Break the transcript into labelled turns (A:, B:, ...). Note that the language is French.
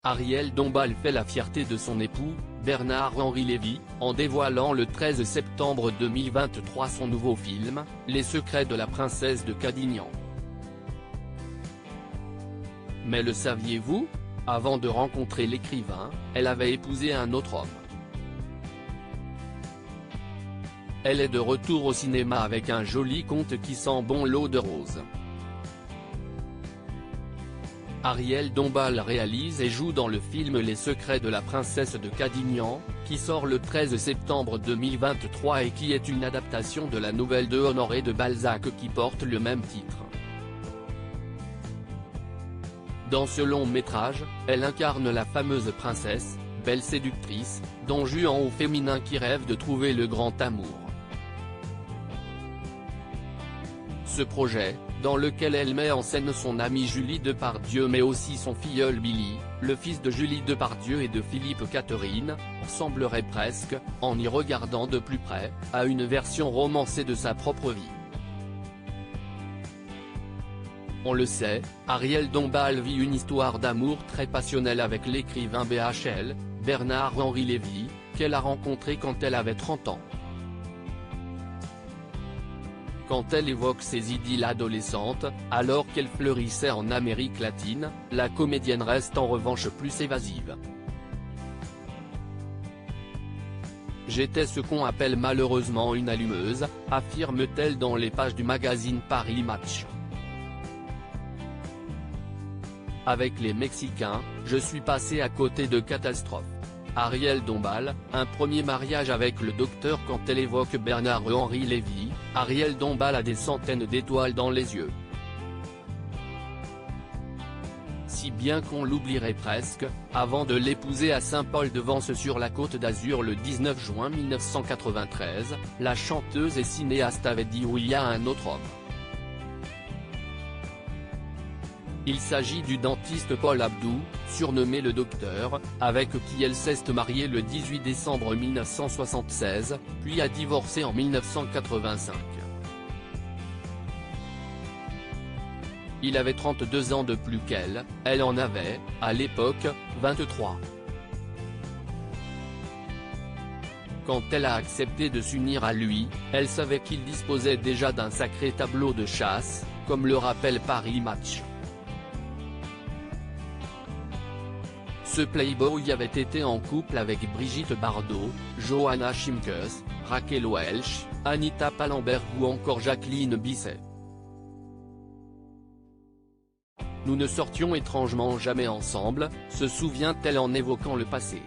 A: Ariel Dombal fait la fierté de son époux, Bernard-Henri Lévy, en dévoilant le 13 septembre 2023 son nouveau film, Les secrets de la princesse de Cadignan. Mais le saviez-vous? Avant de rencontrer l'écrivain, elle avait épousé un autre homme. Elle est de retour au cinéma avec un joli conte qui sent bon l'eau de rose. Ariel Dombal réalise et joue dans le film Les secrets de la princesse de Cadignan, qui sort le 13 septembre 2023 et qui est une adaptation de la nouvelle de Honoré de Balzac qui porte le même titre. Dans ce long métrage, elle incarne la fameuse princesse, belle séductrice, Don Juan au féminin qui rêve de trouver le grand amour. Ce projet, dans lequel elle met en scène son amie Julie Depardieu mais aussi son filleul Billy, le fils de Julie Depardieu et de Philippe Catherine, ressemblerait presque, en y regardant de plus près, à une version romancée de sa propre vie. On le sait, Ariel Dombal vit une histoire d'amour très passionnelle avec l'écrivain BHL, Bernard-Henri Lévy, qu'elle a rencontré quand elle avait 30 ans. Quand elle évoque ses idylles adolescentes, alors qu'elle fleurissait en Amérique latine, la comédienne reste en revanche plus évasive. J'étais ce qu'on appelle malheureusement une allumeuse, affirme-t-elle dans les pages du magazine Paris Match. Avec les Mexicains, je suis passé à côté de catastrophes. Ariel Dombal, un premier mariage avec le docteur. Quand elle évoque Bernard-Henri Lévy, Ariel Dombal a des centaines d'étoiles dans les yeux. Si bien qu'on l'oublierait presque, avant de l'épouser à Saint-Paul-de-Vence sur la Côte d'Azur le 19 juin 1993, la chanteuse et cinéaste avait dit où il y a un autre homme. Il s'agit du dentiste Paul Abdou, surnommé le Docteur, avec qui elle s'est mariée le 18 décembre 1976, puis a divorcé en 1985. Il avait 32 ans de plus qu'elle, elle en avait, à l'époque, 23. Quand elle a accepté de s'unir à lui, elle savait qu'il disposait déjà d'un sacré tableau de chasse, comme le rappelle Paris Match. Ce playboy avait été en couple avec Brigitte Bardot, Johanna Shimkus, Raquel Welch, Anita Pallenberg ou encore Jacqueline Bisset. Nous ne sortions étrangement jamais ensemble, se souvient-elle en évoquant le passé.